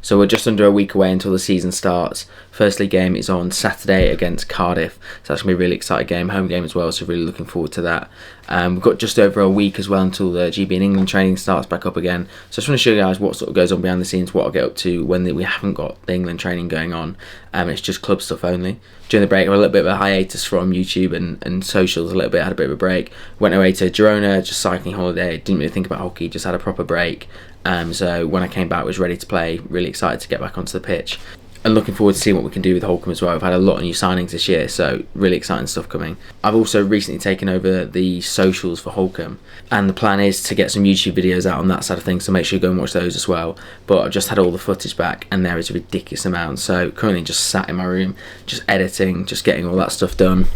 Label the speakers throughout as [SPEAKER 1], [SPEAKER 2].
[SPEAKER 1] So we're just under a week away until the season starts. First league game is on Saturday against Cardiff. So that's going to be a really exciting game, home game as well, so really looking forward to that. We've got just over a week as well until the GB in England training starts back up again. So I just want to show you guys what sort of goes on behind the scenes, what I'll get up to when we haven't got the England training going on. It's just club stuff only. During the break, I had a little bit of a hiatus from YouTube and socials a little bit, had a bit of a break. Went away to Girona, just cycling holiday, didn't really think about hockey, just had a proper break. So when I came back, I was ready to play, really excited to get back onto the pitch. And looking forward to seeing what we can do with Holcomb as well. We've had a lot of new signings this year, so really exciting stuff coming. I've also recently taken over the socials for Holcomb, and the plan is to get some YouTube videos out on that side of things, so make sure you go and watch those as well. But I've just had all the footage back, and there is a ridiculous amount. So currently just sat in my room, just editing, just getting all that stuff done.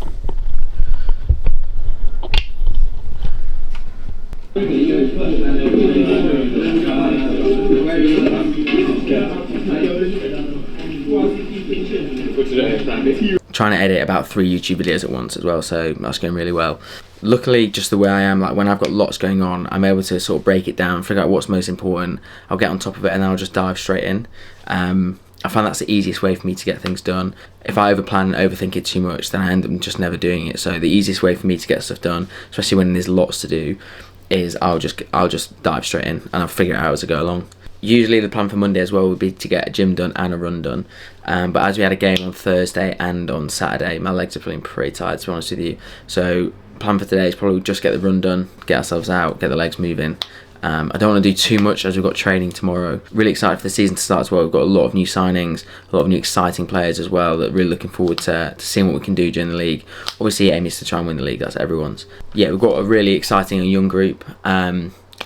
[SPEAKER 1] Trying to edit about 3 YouTube videos at once as well, so that's going really well. Luckily, just the way I am, like when I've got lots going on, I'm able to sort of break it down, figure out what's most important. I'll get on top of it and then I'll just dive straight in. I find that's the easiest way for me to get things done. If I overplan and overthink it too much, then I end up just never doing it. So the easiest way for me to get stuff done, especially when there's lots to do, is I'll just dive straight in and I'll figure it out as I go along. Usually the plan for Monday as well would be to get a gym done and a run done. But as we had a game on Thursday and on Saturday, my legs are feeling pretty tired, to be honest with you. So plan for today is probably just get the run done, get ourselves out, get the legs moving. I don't want to do too much as we've got training tomorrow. Really excited for the season to start as well. We've got a lot of new signings, a lot of new exciting players as well, that really looking forward to seeing what we can do during the league. Obviously aim is to try and win the league, that's everyone's. Yeah, we've got a really exciting and young group.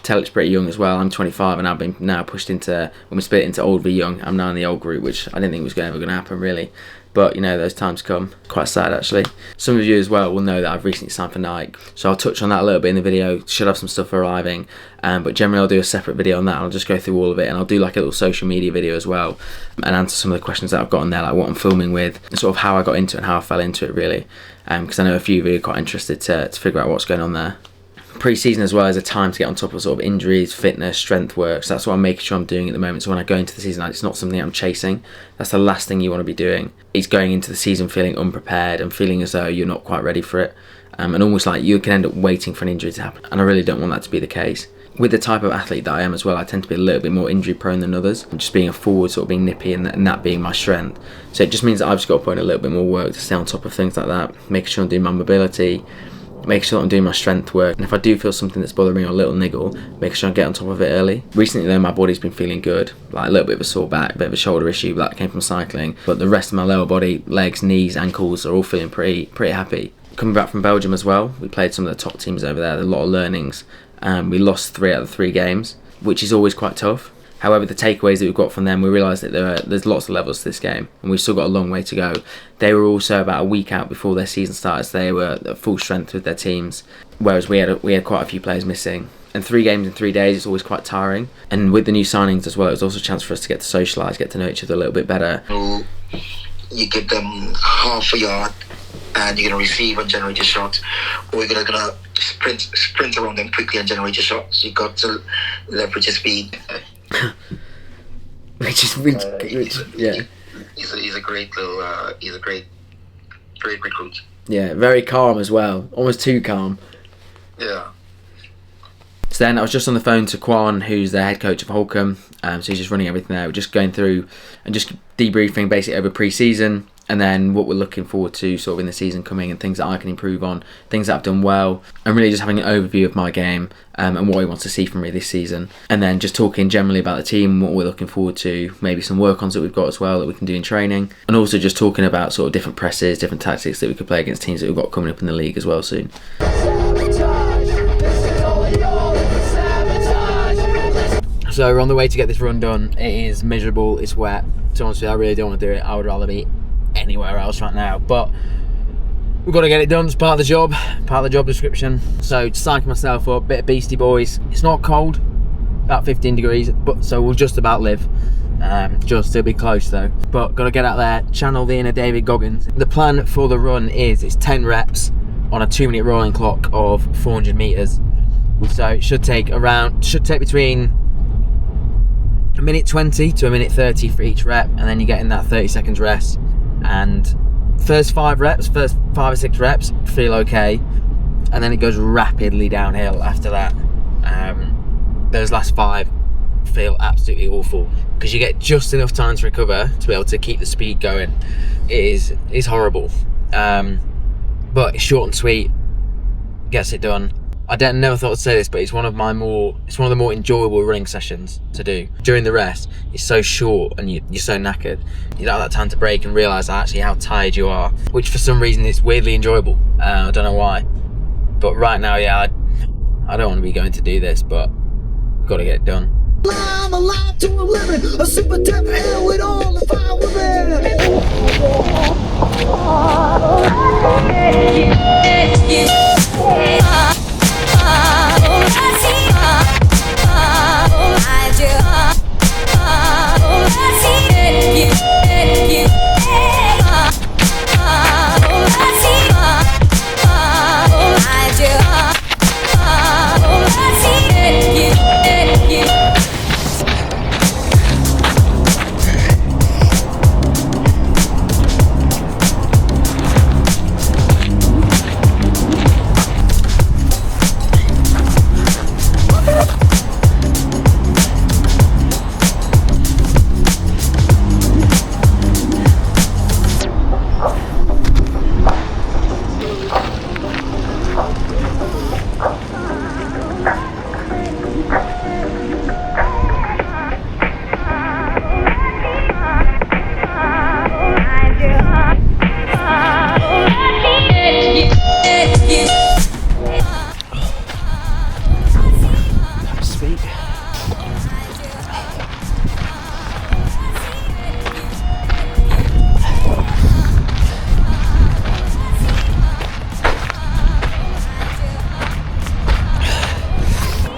[SPEAKER 1] Telek's pretty young as well. I'm 25 and I've been now pushed into, when we split into old v young, I'm now in the old group, which I didn't think was ever going to happen really. But you know, those times come. Quite sad actually. Some of you as well will know that I've recently signed for Nike, so I'll touch on that a little bit in the video. Should have some stuff arriving, but generally I'll do a separate video on that. I'll just go through all of it, and I'll do like a little social media video as well, and answer some of the questions that I've got on there, like what I'm filming with, and sort of how I got into it and how I fell into it really, because I know a few of you are quite interested to figure out what's going on there. Pre-season as well is a time to get on top of sort of injuries, fitness, strength work. So that's what I'm making sure I'm doing at the moment. So when I go into the season, it's not something I'm chasing. That's the last thing you want to be doing. Is going into the season feeling unprepared and feeling as though you're not quite ready for it. And almost like you can end up waiting for an injury to happen. And I really don't want that to be the case. With the type of athlete that I am as well, I tend to be a little bit more injury prone than others. Just being a forward, sort of being nippy, and that being my strength. So it just means that I've just got to put in a little bit more work to stay on top of things like that. Making sure I'm doing my mobility, make sure that I'm doing my strength work, and if I do feel something that's bothering me or a little niggle, make sure I get on top of it early. Recently though, my body's been feeling good, like a little bit of a sore back, a bit of a shoulder issue, but that came from cycling. But the rest of my lower body, legs, knees, ankles are all feeling pretty happy. Coming back from Belgium as well, we played some of the top teams over there, a lot of learnings. We lost 3 out of 3 games, which is always quite tough. However, the takeaways that we've got from them, we realised that there's lots of levels to this game, and we've still got a long way to go. They were also about a week out before their season started, so they were at full strength with their teams, whereas we had quite a few players missing. And 3 games in 3 days is always quite tiring. And with the new signings as well, it was also a chance for us to get to socialise, get to know each other a little bit better.
[SPEAKER 2] You give them half a yard, and you're going to receive and generate a shot, or you're going to sprint around them quickly and generate a shot. So you've got to leverage your speed.
[SPEAKER 1] Yeah.
[SPEAKER 2] He's a great little. He's a great recruit.
[SPEAKER 1] Yeah, very calm as well, almost too calm.
[SPEAKER 2] Yeah.
[SPEAKER 1] So then I was just on the phone to Quan, who's the head coach of Holcomb. So he's just running everything there. We're just going through and just debriefing basically over pre-season, and then what we're looking forward to sort of in the season coming, and things that I can improve on, things that I've done well, and really just having an overview of my game and what he wants to see from me this season. And then just talking generally about the team, what we're looking forward to, maybe some work-ons that we've got as well that we can do in training, and also just talking about sort of different presses, different tactics that we could play against teams that we've got coming up in the league as well soon. So we're on the way to get this run done. It is miserable, it's wet. To be honest with you, I really don't want to do it. I would rather be anywhere else right now, but we've got to get it done. It's part of the job, part of the job description. So to psych myself up, bit of Beastie Boys. It's not cold, about 15 degrees, but so we'll just about live. Just to be close though. But got to get out there, channel the inner David Goggins. The plan for the run is it's 10 reps on a 2-minute rolling clock of 400 meters. So it should take between a minute 20 to a minute 30 for each rep, and then you get in that 30 seconds rest. And first 5 or 6 reps feel okay, and then it goes rapidly downhill after that. Those last 5 feel absolutely awful because you get just enough time to recover to be able to keep the speed going. It is horrible, but it's short and sweet, gets it done. I never thought I'd say this, but it's one of the more enjoyable running sessions to do. During the rest, it's so short and you're so knackered. You don't have that time to break and realise actually how tired you are, which for some reason is weirdly enjoyable. I don't know why, but right now, yeah, I don't want to be going to do this, but I've got to get it done.
[SPEAKER 3] I'm alive to a limit, a super death air with all the fire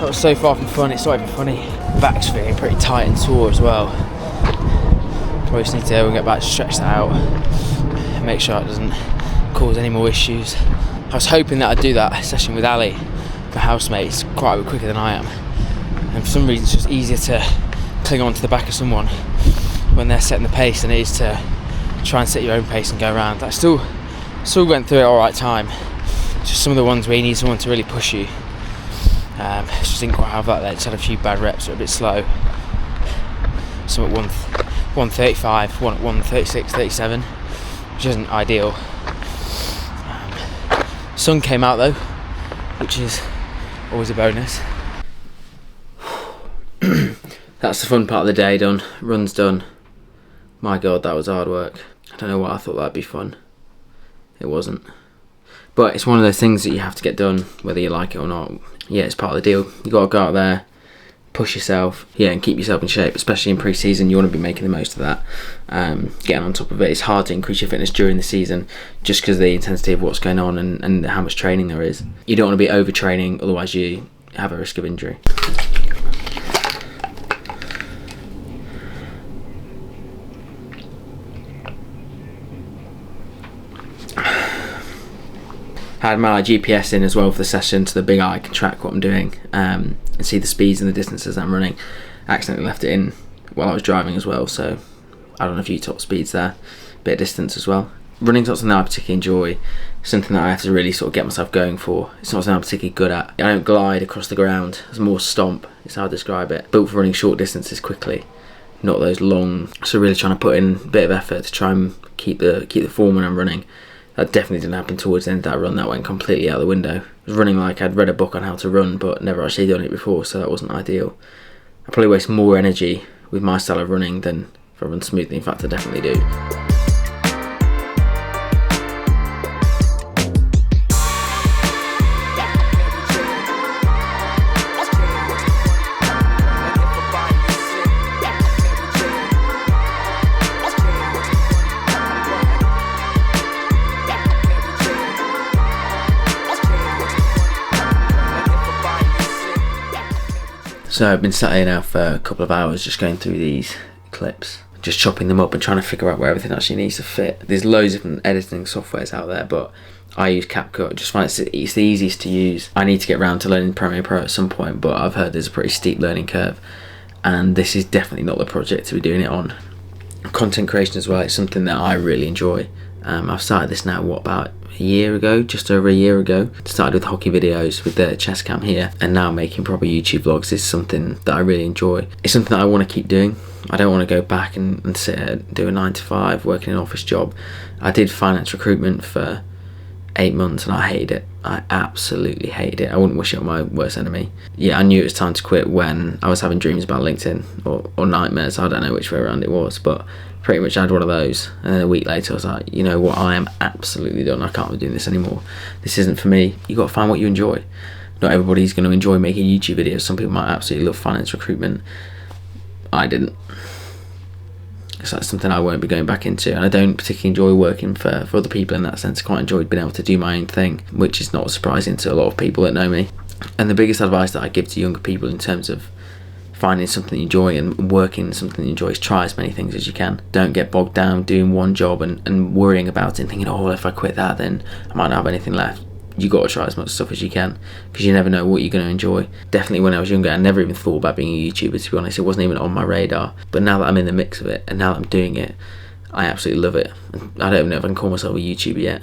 [SPEAKER 1] That was so far from fun, it's not even funny. Back's feeling pretty tight and sore as well. Probably just need to get back to stretch that out, make sure it doesn't cause any more issues. I was hoping that I'd do that session with Ali, the housemate, quite a bit quicker than I am. And for some reason it's just easier to cling on to the back of someone when they're setting the pace than it is to try and set your own pace and go around. I still went through it alright time. It's just some of the ones where you need someone to really push you. Just didn't quite have that there. Just had a few bad reps that were a bit slow. Some at 135, one at 136, 37, which isn't ideal. Sun came out though, which is always a bonus. That's the fun part of the day done. Run's done. My God, that was hard work. I don't know why I thought that'd be fun. It wasn't. But it's one of those things that you have to get done, whether you like it or not. Yeah, it's part of the deal. You got to go out there, push yourself, and keep yourself in shape. Especially in pre-season, you want to be making the most of that. Getting on top of it. It's hard to increase your fitness during the season, just because of the intensity of what's going on and how much training there is. You don't want to be overtraining, otherwise you have a risk of injury. I had my GPS in as well for the session, so the big eye can track what I'm doing and see the speeds and the distances I'm running. I accidentally left it in while I was driving as well, so I don't know a few top speeds there, bit of distance as well. Running's not something that I particularly enjoy, something that I have to really sort of get myself going for. It's not something I'm particularly good at. I don't glide across the ground, it's more stomp, is how I describe it. Built for running short distances quickly, not those long. So really trying to put in a bit of effort to try and keep the form when I'm running. That definitely didn't happen towards the end of that run. That went completely out the window. I was running like I'd read a book on how to run, but never actually done it before, so that wasn't ideal. I probably waste more energy with my style of running than if I run smoothly. In fact, I definitely do. So I've been sat here now for a couple of hours just going through these clips, just chopping them up and trying to figure out where everything actually needs to fit. There's loads of different editing softwares out there, but I use CapCut. Just find it's the easiest to use. I need to get around to learning Premiere Pro at some point, but I've heard there's a pretty steep learning curve. and this is definitely not the project to be doing it on. Content creation as well, it's something that I really enjoy. I've started this now, about a year ago, just over a year ago. Started with hockey videos with the chest cam here, and now making proper YouTube vlogs is something that I really enjoy. It's something that I want to keep doing. I don't want to go back and sit and do a 9 to 5, working in an office job. I did finance recruitment for 8 months and I hated it. I absolutely hated it. I wouldn't wish it on my worst enemy. Yeah, I knew it was time to quit when I was having dreams about LinkedIn, or nightmares. I don't know which way around it was, but pretty much I had one of those. And then a week later I was like, you know what, I am absolutely done. I can't be doing this anymore. This isn't for me. You got to find what you enjoy. Not everybody's going to enjoy making YouTube videos. Some people might absolutely love finance recruitment. I didn't. So that's something I won't be going back into, and I don't particularly enjoy working for other people in that sense. I quite enjoyed being able to do my own thing, which is not surprising to a lot of people that know me. And the biggest advice that I give to younger people in terms of finding something you enjoy and working something you enjoy is try as many things as you can. Don't get bogged down doing one job and worrying about it and thinking, oh, well, if I quit that, then I might not have anything left. You got to try as much stuff as you can, because you never know what you're going to enjoy. Definitely when I was younger, I never even thought about being a YouTuber, to be honest. It wasn't even on my radar. But now that I'm in the mix of it, and now that I'm doing it, I absolutely love it. I don't even know if I can call myself a YouTuber yet,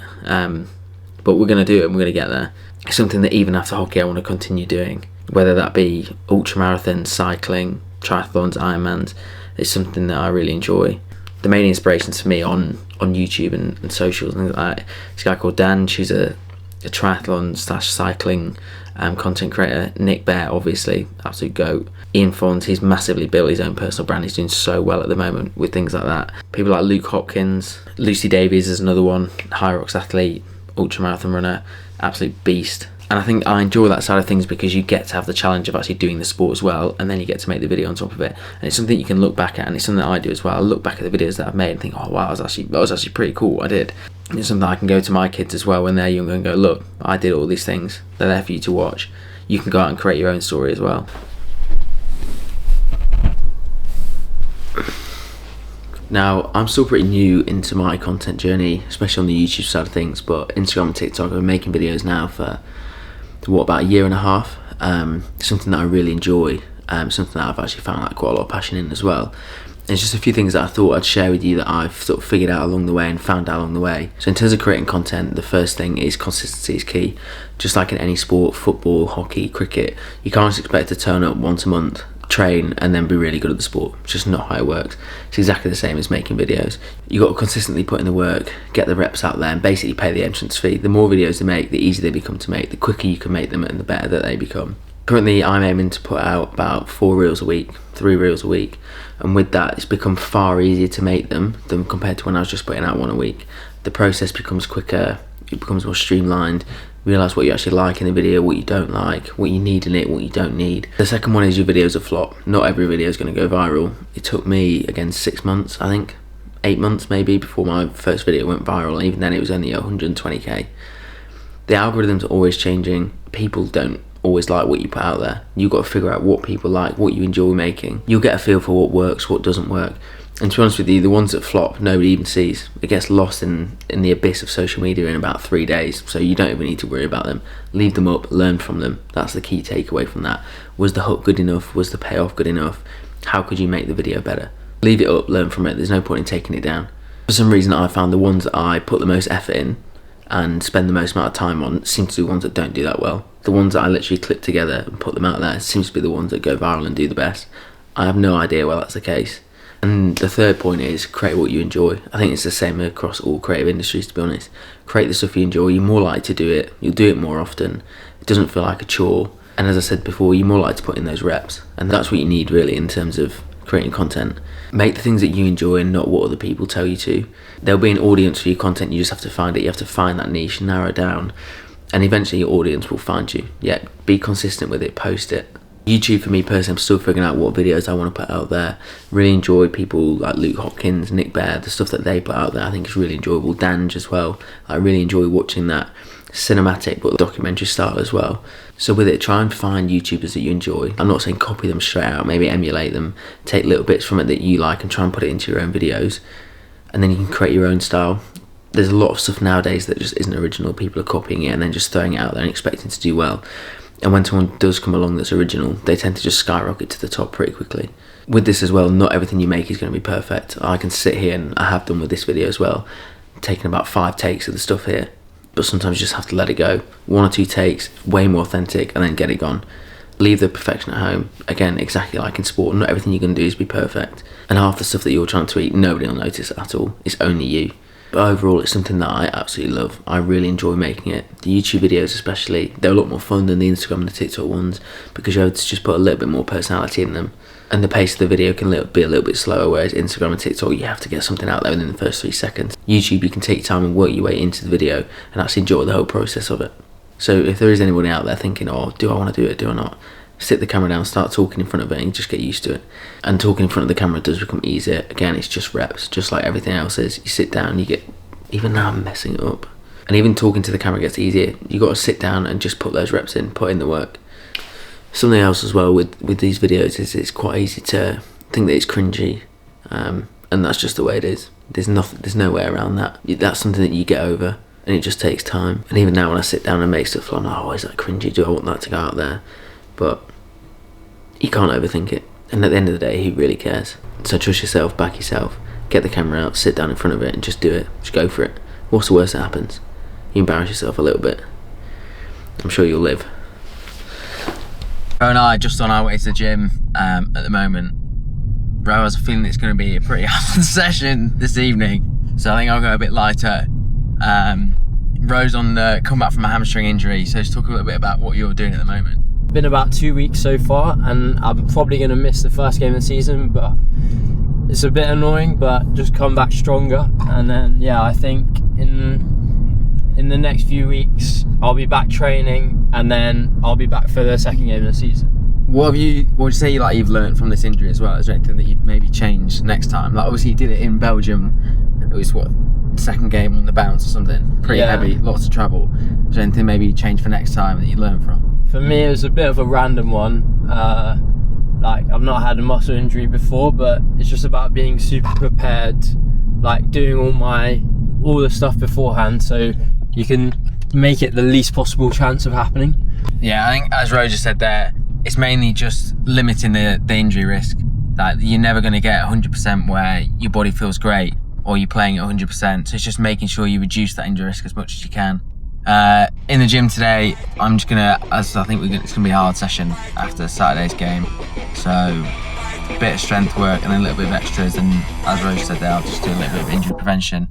[SPEAKER 1] but we're going to do it and we're going to get there. It's something that even after hockey I want to continue doing, whether that be ultramarathons, cycling, triathlons, Ironmans. It's something that I really enjoy. The main inspirations for me on YouTube and socials and things like that, this guy called Dan, she's a triathlon / cycling content creator. Nick Bear, obviously, absolute goat. Ian Fons, he's massively built his own personal brand. He's doing so well at the moment with things like that. People like Luke Hopkins, Lucy Davies is another one, high rocks athlete, ultramarathon runner, absolute beast. And I think I enjoy that side of things because you get to have the challenge of actually doing the sport as well, and then you get to make the video on top of it. And it's something you can look back at, and it's something that I do as well. I look back at the videos that I've made and think, oh wow, that was actually pretty cool. I did. It's something I can go to my kids as well when they're younger and go, look, I did all these things. They're there for you to watch. You can go out and create your own story as well. Now, I'm still pretty new into my content journey, especially on the YouTube side of things, but Instagram and TikTok, I've been making videos now for about a year and a half. Something that I really enjoy, something that I've actually found like quite a lot of passion in as well. There's just a few things that I thought I'd share with you that I've sort of figured out along the way and found out along the way. So in terms of creating content, the first thing is consistency is key. Just like in any sport, football, hockey, cricket, you can't just expect to turn up once a month, train, and then be really good at the sport. It's just not how it works. It's exactly the same as making videos. You got to consistently put in the work, get the reps out there, and basically pay the entrance fee. The more videos they make, the easier they become to make. The quicker you can make them, and the better that they become. Currently, I'm aiming to put out about 4 reels a week, 3 reels a week, and with that, it's become far easier to make them than compared to when I was just putting out 1 a week. The process becomes quicker, it becomes more streamlined. Realise what you actually like in the video, what you don't like, what you need in it, what you don't need. The second one is your videos are flop. Not every video is going to go viral. It took me, again, 6 months, I think, 8 months maybe, before my first video went viral, and even then it was only 120k. The algorithms are always changing. People don't always like what you put out there. You've got to figure out what people like, what you enjoy making. You'll get a feel for what works, what doesn't work. And to be honest with you, the ones that flop, nobody even sees. It gets lost in the abyss of social media in about 3 days, so you don't even need to worry about them. Leave them up, learn from them. That's the key takeaway from that. Was the hook good enough? Was the payoff good enough? How could you make the video better? Leave it up, learn from it. There's no point in taking it down. For some reason, I found the ones that I put the most effort in and spend the most amount of time on seem to be the ones that don't do that well. The ones that I literally clip together and put them out there seems to be the ones that go viral and do the best. I have no idea why that's the case. And the third point is create what you enjoy. I think it's the same across all creative industries, to be honest. Create the stuff you enjoy. You're more likely to do it. You'll do it more often. It doesn't feel like a chore. And as I said before, you're more likely to put in those reps. And that's what you need really in terms of creating content. Make the things that you enjoy and not what other people tell you to. There'll be an audience for your content. You just have to find it. You have to find that niche, narrow it down, and eventually your audience will find you. Yeah, be consistent with it. Post it. YouTube for me personally, I'm still figuring out what videos I want to put out there. Really enjoy people like Luke Hopkins, Nick Bear, the stuff that they put out there I think is really enjoyable. Dange as well, I really enjoy watching that. Cinematic but documentary style as well. So with it, try and find YouTubers that you enjoy. I'm not saying copy them straight out, maybe emulate them, take little bits from it that you like and try and put it into your own videos, and then you can create your own style. There's a lot of stuff nowadays that just isn't original. People are copying it and then just throwing it out there and expecting to do well. And when someone does come along that's original, they tend to just skyrocket to the top pretty quickly. With this as well, not everything you make is going to be perfect. I can sit here, and I have done with this video as well, taking about 5 takes of the stuff here, but sometimes you just have to let it go. 1 or 2 takes, way more authentic, and then get it gone. Leave the perfection at home. Again, exactly like in sport, not everything you're going to do is be perfect, and half the stuff that you're trying to tweet, nobody will notice at all. It's only you. But overall, it's something that I absolutely love. I really enjoy making it. The YouTube videos especially, they're a lot more fun than the Instagram and the TikTok ones, because you have to just put a little bit more personality in them, and the pace of the video can be a little bit slower, whereas Instagram and TikTok, you have to get something out there within the first 3 seconds. YouTube, you can take your time and work your way into the video and actually enjoy the whole process of it. So if there is anybody out there thinking, oh, do I want to do it, do I not? Sit the camera down, start talking in front of it, and just get used to it. And talking in front of the camera does become easier. Again, it's just reps, just like everything else is. You sit down, you get, even now I'm messing it up. And even talking to the camera gets easier. You got to sit down and just put those reps in, put in the work. Something else as well with these videos is it's quite easy to think that it's cringy, and that's just the way it is. There's no way around that. That's something that you get over, and it just takes time. And even now when I sit down and make stuff, I'm like, oh, is that cringy? Do I want that to go out there? But you can't overthink it. And at the end of the day, who really cares? So trust yourself, back yourself, get the camera out, sit down in front of it, and just do it. Just go for it. What's the worst that happens? You embarrass yourself a little bit. I'm sure you'll live. Ro and I are just on our way to the gym at the moment. Ro has a feeling it's going to be a pretty hard session this evening, so I think I'll go a bit lighter. Ro's on the comeback from a hamstring injury, so just talk a little bit about what you're doing at the moment.
[SPEAKER 4] Been about 2 weeks so far, and I'm probably going to miss the first game of the season, but it's a bit annoying, but just come back stronger. And then, yeah, I think in the next few weeks I'll be back training, and then I'll be back for the second game of the season.
[SPEAKER 1] What would you say like you've learned from this injury as well? Is there anything that you'd maybe change next time? Like obviously you did it in Belgium. It was what, second game on the bounce or something? Pretty heavy, lots of travel. Is there anything maybe you change for next time that you learn from?
[SPEAKER 4] For me, it was a bit of a random one. Like I've not had a muscle injury before, but it's just about being super prepared, like doing all the stuff beforehand, so you can make it the least possible chance of happening.
[SPEAKER 1] Yeah, I think as Ro just said there, it's mainly just limiting the injury risk. Like you're never going to get 100% where your body feels great or you're playing at 100%. So it's just making sure you reduce that injury risk as much as you can. In the gym today, I'm just gonna, as I think it's gonna be a hard session after Saturday's game. So a bit of strength work and then a little bit of extras, and as Rose said there, I'll just do a little bit of injury prevention.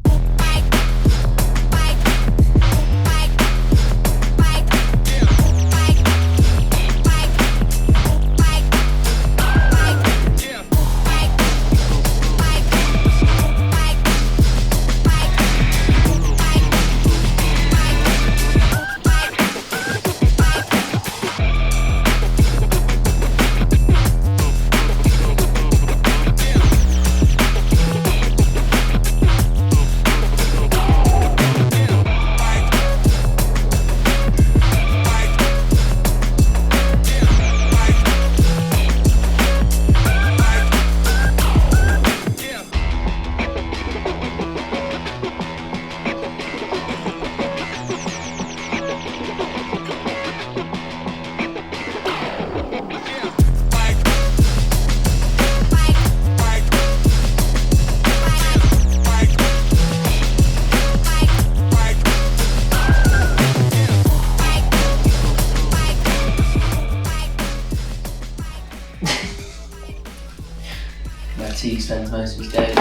[SPEAKER 4] Where T spends most of his day,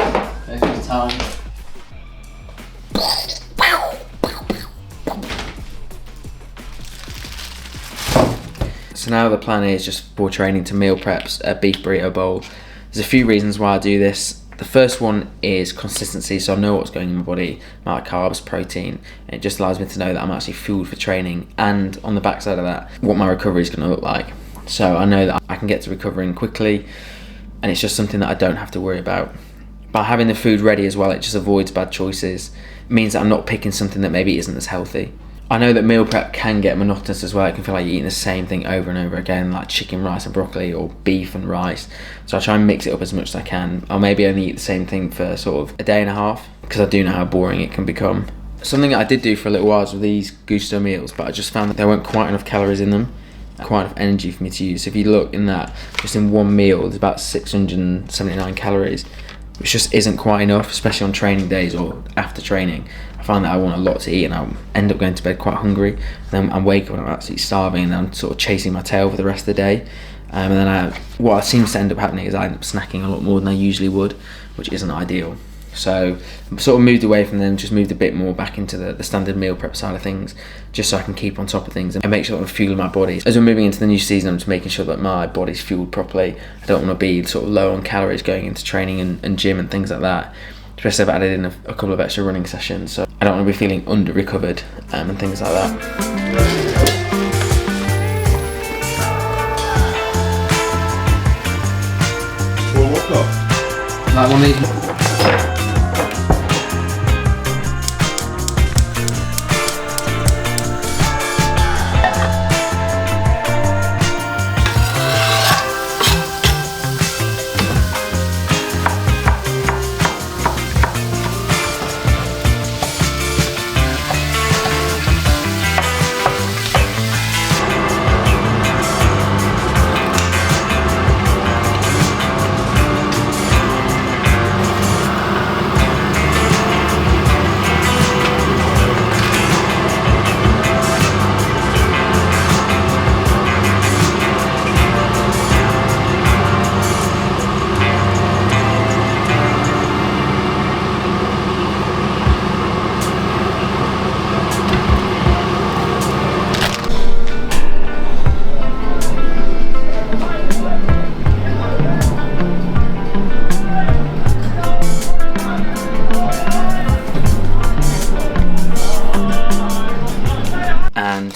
[SPEAKER 4] most of his time.
[SPEAKER 1] So now the plan is just for training to meal preps a beef burrito bowl. There's a few reasons why I do this. The first one is consistency, so I know what's going in my body, amount of carbs, protein, and it just allows me to know that I'm actually fueled for training, and on the backside of that, what my recovery is going to look like. So I know that I can get to recovering quickly, and it's just something that I don't have to worry about. By having the food ready as well, it just avoids bad choices. It means that I'm not picking something that maybe isn't as healthy. I know that meal prep can get monotonous as well. It can feel like you're eating the same thing over and over again, like chicken, rice and broccoli, or beef and rice. So I try and mix it up as much as I can. I'll maybe only eat the same thing for sort of a day and a half, because I do know how boring it can become. Something that I did do for a little while was with these Gusto meals, but I just found that there weren't quite enough calories in them. quite enough energy for me to use. So if you look in that, just in one meal, there's about 679 calories, which just isn't quite enough, especially on training days or after training. I find that I want a lot to eat and I end up going to bed quite hungry. And then I'm waking up and I'm absolutely starving, and I'm sort of chasing my tail for the rest of the day. And then what seems to end up happening is I end up snacking a lot more than I usually would, which isn't ideal. So I've sort of moved away from them, just moved a bit more back into the standard meal prep side of things, just so I can keep on top of things and make sure that I'm fueling my body. As we're moving into the new season, I'm just making sure that my body's fueled properly. I don't want to be sort of low on calories going into training and gym and things like that, especially if I've added in a couple of extra running sessions. So I don't want to be feeling under recovered and things like that.
[SPEAKER 5] Well, what's up?
[SPEAKER 1] Like one of these.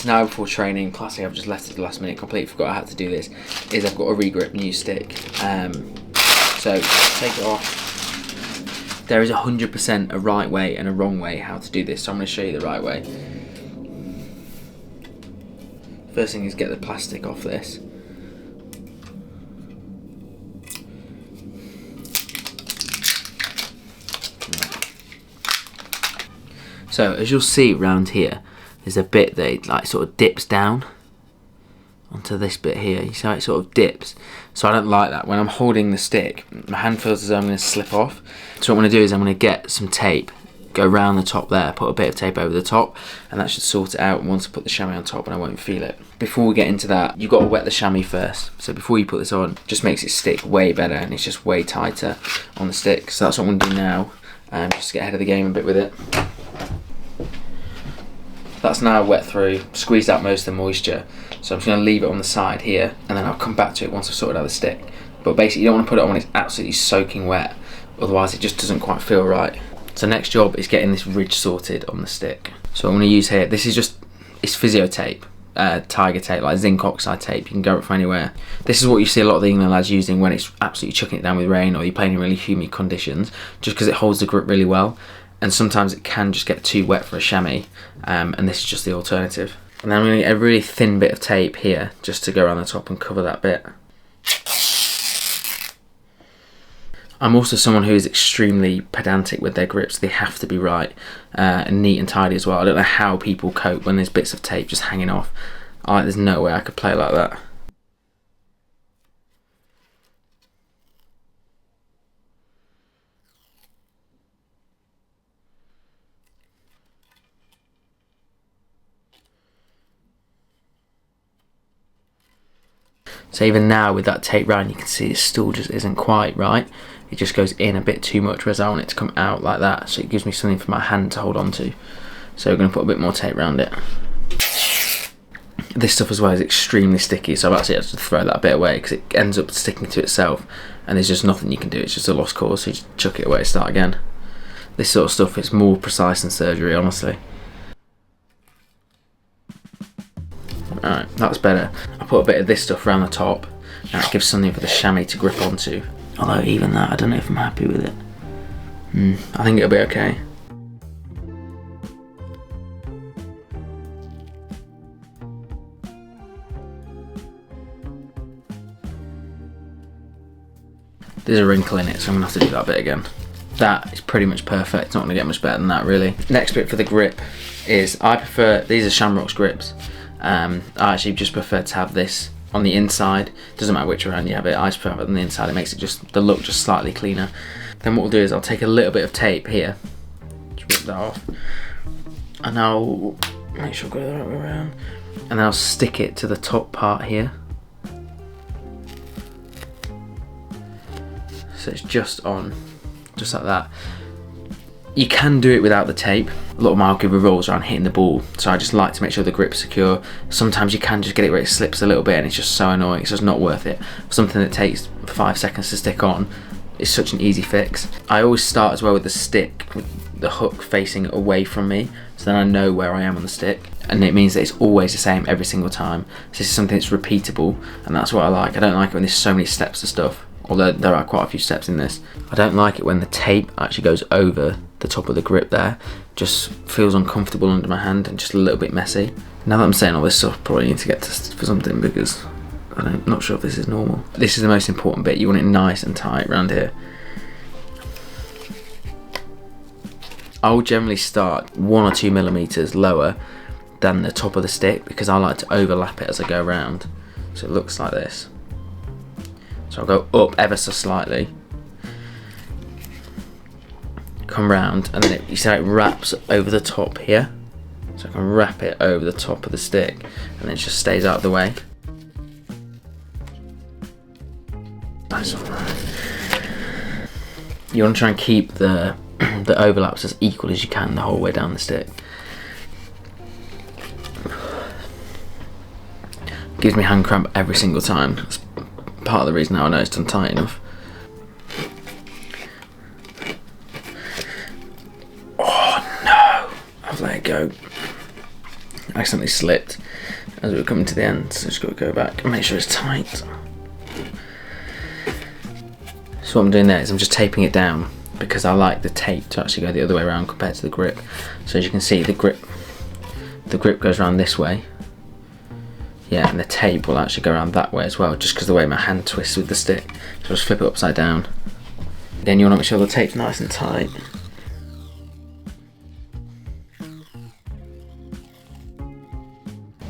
[SPEAKER 1] Now before training, classic, I've just left it at the last minute, completely forgot I had to do this, is I've got a regrip new stick. So take it off. There is 100% a right way and a wrong way how to do this, so I'm going to show you the right way. First thing is get the plastic off this. So as you'll see around here, there's a bit that like sort of dips down onto this bit here. You see how it sort of dips? So I don't like that. When I'm holding the stick, my hand feels as though I'm going to slip off. So what I'm going to do is I'm going to get some tape, go around the top there, put a bit of tape over the top, and that should sort it out once I put the chamois on top and I won't feel it. Before we get into that, you've got to wet the chamois first. So before you put this on, just makes it stick way better and it's just way tighter on the stick. So that's what I'm going to do now, just to get ahead of the game a bit with it. That's now wet through, squeezed out most of the moisture. So I'm just going to leave it on the side here, and then I'll come back to it once I've sorted out the stick. But basically you don't want to put it on when it's absolutely soaking wet, otherwise it just doesn't quite feel right. So next job is getting this ridge sorted on the stick. So I'm going to use here, this is just, it's physio tape, tiger tape, like zinc oxide tape. You can go it from anywhere. This is what you see a lot of the England lads using when it's absolutely chucking it down with rain or you're playing in really humid conditions, just because it holds the grip really well. And sometimes it can just get too wet for a chamois, and this is just the alternative. And then I'm going to get a really thin bit of tape here just to go around the top and cover that bit. I'm also someone who is extremely pedantic with their grips. They have to be right and neat and tidy as well. I don't know how people cope when there's bits of tape just hanging off. There's no way I could play like that. So even now with that tape round, you can see it still just isn't quite right. It just goes in a bit too much, whereas I want it to come out like that, so it gives me something for my hand to hold on to. So we're going to put a bit more tape around it. This stuff as well is extremely sticky, so I've actually had to throw that bit away because it ends up sticking to itself and there's just nothing you can do. It's just a lost cause, so you just chuck it away and start again. This sort of stuff is more precise than surgery, honestly. Alright, that's better. I put a bit of this stuff around the top. Now it gives something for the chamois to grip onto. Although even that, I don't know if I'm happy with it. I think it'll be okay. There's a wrinkle in it, so I'm going to have to do that bit again. That is pretty much perfect. It's not going to get much better than that, really. Next bit for the grip is, I prefer, these are Shamrock's grips. I actually just prefer to have this on the inside. Doesn't matter which around you have it, I just prefer it on the inside. It makes it just, the look just slightly cleaner. Then what we'll do is I'll take a little bit of tape here, just rip that off, and I'll make sure I've got it the right way around, and then I'll stick it to the top part here. So it's just on, just like that. You can do it without the tape. A lot of my give rules around hitting the ball, so I just like to make sure the grip's secure. Sometimes you can just get it where it slips a little bit and it's just so annoying, it's just not worth it. For something that takes 5 seconds to stick on, it's such an easy fix. I always start as well with the stick, with the hook facing away from me, so then I know where I am on the stick, and it means that it's always the same every single time. So this is something that's repeatable, and that's what I like. I don't like it when there's so many steps to stuff, although there are quite a few steps in this. I don't like it when the tape actually goes over the top of the grip there. Just feels uncomfortable under my hand and just a little bit messy. Now that I'm saying all this stuff, I probably need to get tested for something because I'm not sure if this is normal. This is the most important bit. You want it nice and tight around here. I'll generally start 1 or 2 millimeters lower than the top of the stick because I like to overlap it as I go around. So it looks like this. So I'll go up ever so slightly, come round, and then you see how it wraps over the top here. So I can wrap it over the top of the stick and then it just stays out of the way. Nice one. You want to try and keep the overlaps as equal as you can the whole way down the stick. Gives me hand cramp every single time. That's part of the reason how I know it's done tight enough. Oh no! I've let it go. I accidentally slipped as we were coming to the end, so just got to go back and make sure it's tight. So what I'm doing there is I'm just taping it down because I like the tape to actually go the other way around compared to the grip. So as you can see, the grip goes around this way. Yeah, and the tape will actually go around that way as well, just because the way my hand twists with the stick. So I'll just flip it upside down. Then you want to make sure the tape's nice and tight.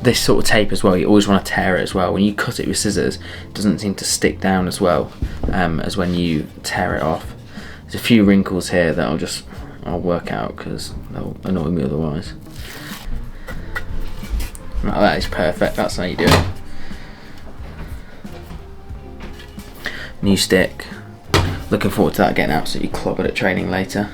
[SPEAKER 1] This sort of tape as well, you always want to tear it as well. When you cut it with scissors, it doesn't seem to stick down as well as when you tear it off. There's a few wrinkles here that I'll work out because they'll annoy me otherwise. Right, that is perfect, that's how you do it. New stick. Looking forward to that getting absolutely clobbered at training later.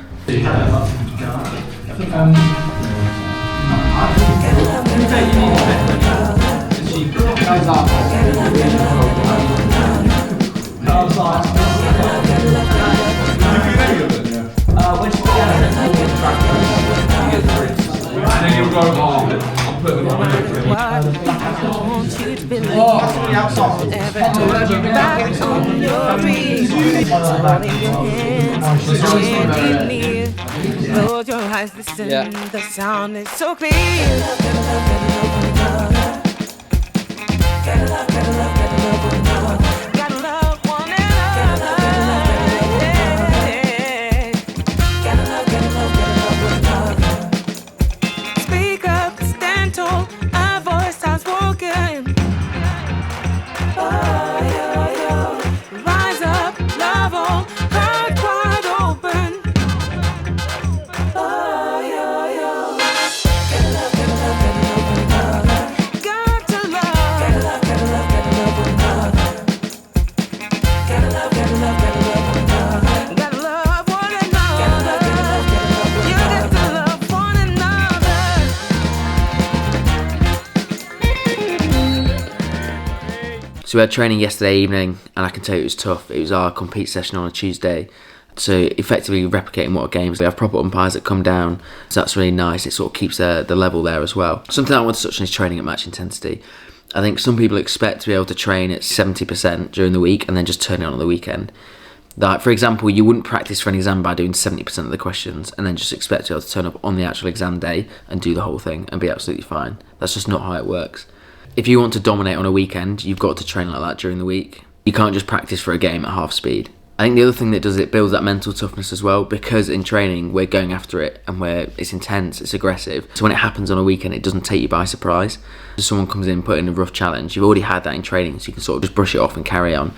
[SPEAKER 6] Close your eyes, listen, the sound is so clear. Gotta love one another. Gotta love one another. Speak up, stand tall, our voice outspoken. Rise up, love all, heart wide open.
[SPEAKER 1] So we had training yesterday evening, and I can tell you it was tough. It was our compete session on a Tuesday. So effectively replicating what games. We have proper umpires that come down, so that's really nice. It sort of keeps the level there as well. Something I want to touch on is training at match intensity. I think some people expect to be able to train at 70% during the week and then just turn it on the weekend. Like, for example, you wouldn't practice for an exam by doing 70% of the questions and then just expect to be able to turn up on the actual exam day and do the whole thing and be absolutely fine. That's just not how it works. If you want to dominate on a weekend, you've got to train like that during the week. You can't just practice for a game at half speed. I think the other thing that does it builds that mental toughness as well, because in training we're going after it and it's intense, it's aggressive. So when it happens on a weekend, it doesn't take you by surprise. If someone comes in, put in a rough challenge, you've already had that in training, so you can sort of just brush it off and carry on.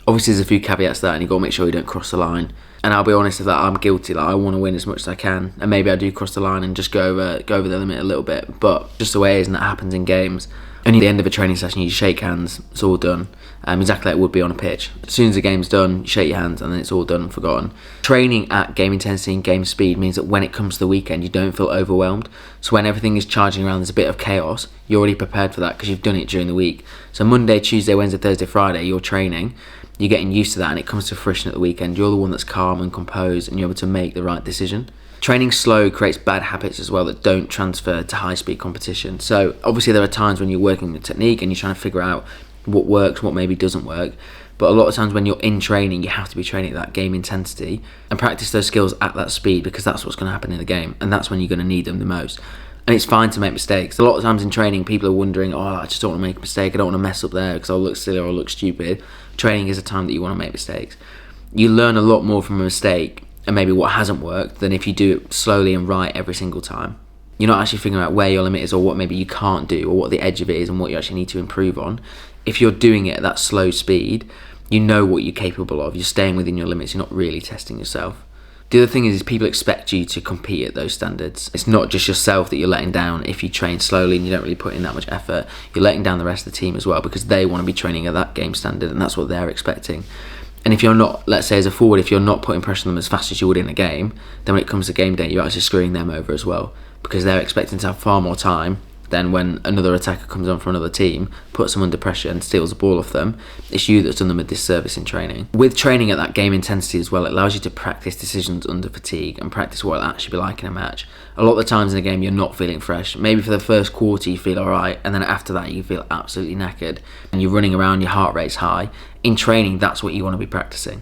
[SPEAKER 1] Obviously there's a few caveats to that, and you've got to make sure you don't cross the line. And I'll be honest with that, I'm guilty. Like, I want to win as much as I can, and maybe I do cross the line and just go over the limit a little bit. But just the way it is, and that happens in games. Only at the end of a training session, you shake hands, it's all done. Exactly like it would be on a pitch. As soon as the game's done, you shake your hands, and then it's all done and forgotten. Training at game intensity and game speed means that when it comes to the weekend, you don't feel overwhelmed. So when everything is charging around, there's a bit of chaos, you're already prepared for that because you've done it during the week. So Monday, Tuesday, Wednesday, Thursday, Friday, you're training. You're getting used to that, and it comes to fruition at the weekend. You're the one that's calm and composed, and you're able to make the right decision. Training slow creates bad habits as well that don't transfer to high-speed competition. So obviously there are times when you're working the technique and you're trying to figure out what works, what maybe doesn't work. But a lot of times when you're in training, you have to be training at that game intensity and practice those skills at that speed, because that's what's going to happen in the game, and that's when you're going to need them the most. And it's fine to make mistakes. A lot of times in training, people are wondering, oh, I just don't want to make a mistake, I don't want to mess up there because I'll look silly or I'll look stupid. Training is a time that you want to make mistakes. You learn a lot more from a mistake and maybe what hasn't worked than if you do it slowly and right every single time. You're not actually figuring out where your limit is, or what maybe you can't do, or what the edge of it is, and what you actually need to improve on. If you're doing it at that slow speed, you know what you're capable of. You're staying within your limits. You're not really testing yourself. The other thing is people expect you to compete at those standards. It's not just yourself that you're letting down if you train slowly and you don't really put in that much effort. You're letting down the rest of the team as well, because they want to be training at that game standard, and that's what they're expecting. And if you're not, let's say as a forward, if you're not putting pressure on them as fast as you would in a game, then when it comes to game day, you're actually screwing them over as well, because they're expecting to have far more time. Then when another attacker comes on for another team, puts them under pressure and steals the ball off them, it's you that's done them a disservice in training. With training at that game intensity as well, it allows you to practice decisions under fatigue and practice what it'll actually be like in a match. A lot of the times in a game, you're not feeling fresh. Maybe for the first quarter you feel alright, and then after that you feel absolutely knackered and you're running around, your heart rate's high. In training, that's what you want to be practicing.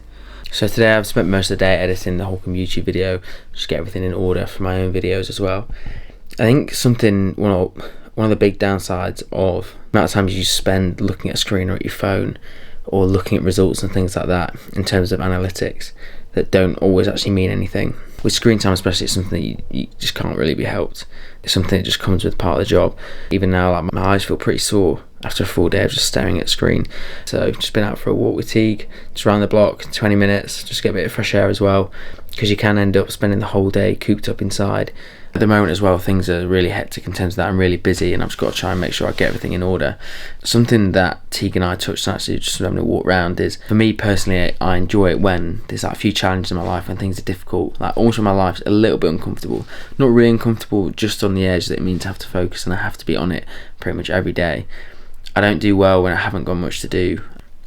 [SPEAKER 1] So today I've spent most of the day editing the Holcomb YouTube video, just get everything in order for my own videos as well. I think one of the big downsides of the amount of time you spend looking at a screen or at your phone or looking at results and things like that in terms of analytics that don't always actually mean anything. With screen time especially, it's something that you just can't really be helped. It's something that just comes with part of the job. Even now, like, my eyes feel pretty sore after a full day of just staring at a screen. So just been out for a walk with Teague, just around the block, 20 minutes, just get a bit of fresh air as well, because you can end up spending the whole day cooped up inside. At the moment as well, things are really hectic in terms of that. I'm really busy and I've just got to try and make sure I get everything in order. Something that Teague and I touched on actually just having a walk around is, for me personally, I enjoy it when there's like a few challenges in my life, when things are difficult. Like, almost my life's a little bit uncomfortable. Not really uncomfortable, just on the edge that it means I have to focus and I have to be on it pretty much every day. I don't do well when I haven't got much to do.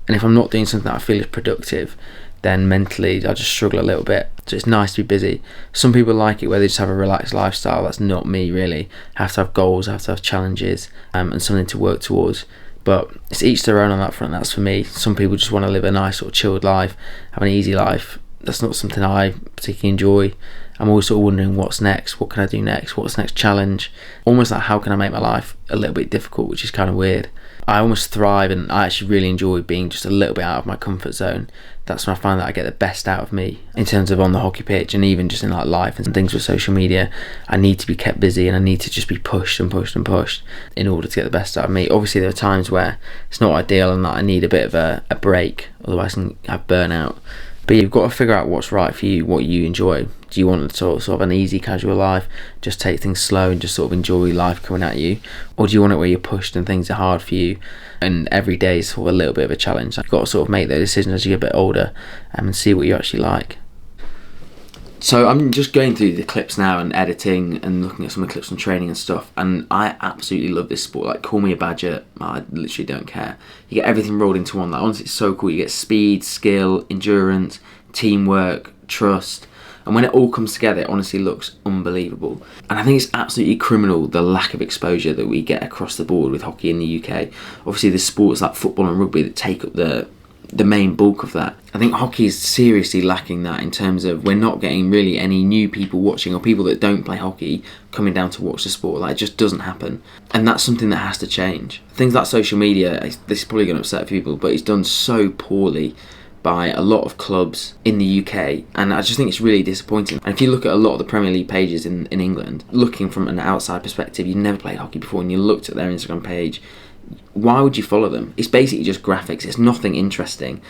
[SPEAKER 1] And if I'm not doing something that I feel is productive, then mentally I just struggle a little bit. So it's nice to be busy. Some people like it where they just have a relaxed lifestyle. That's not me really. I have to have goals, I have to have challenges, and something to work towards. But it's each their own on that front. That's for me. Some people just want to live a nice sort of chilled life, have an easy life. That's not something I particularly enjoy. I'm always sort of wondering what's next, what can I do next, what's the next challenge. Almost like how can I make my life a little bit difficult, which is kind of weird. I almost thrive and I actually really enjoy being just a little bit out of my comfort zone. That's when I find that I get the best out of me in terms of on the hockey pitch, and even just in like life and things with social media. I need to be kept busy and I need to just be pushed and pushed and pushed in order to get the best out of me. Obviously there are times where it's not ideal and that I need a bit of a break, otherwise I can have burnout. But you've got to figure out what's right for you, what you enjoy. Do you want sort of an easy, casual life, just take things slow and just sort of enjoy life coming at you? Or do you want it where you're pushed and things are hard for you and every day is sort of a little bit of a challenge? You've got to sort of make those decisions as you get a bit older and see what you actually like. So I'm just going through the clips now and editing and looking at some of the clips from training and stuff, and I absolutely love this sport. Like, call me a badger, I literally don't care. You get everything rolled into one. Like, honestly, it's so cool. You get speed, skill, endurance, teamwork, trust, and when it all comes together, it honestly looks unbelievable. And I think it's absolutely criminal, the lack of exposure that we get across the board with hockey in the UK. Obviously there's sports like football and rugby that take up the main bulk of that. I think hockey is seriously lacking that in terms of we're not getting really any new people watching, or people that don't play hockey coming down to watch the sport. Like, it just doesn't happen, and that's something that has to change. Things like social media, this is probably going to upset people, but it's done so poorly by a lot of clubs in the UK, and I just think it's really disappointing. And if you look at a lot of the Premier League pages in England, looking from an outside perspective, you've never played hockey before and you looked at their Instagram page, why would you follow them? It's basically just graphics, it's nothing interesting.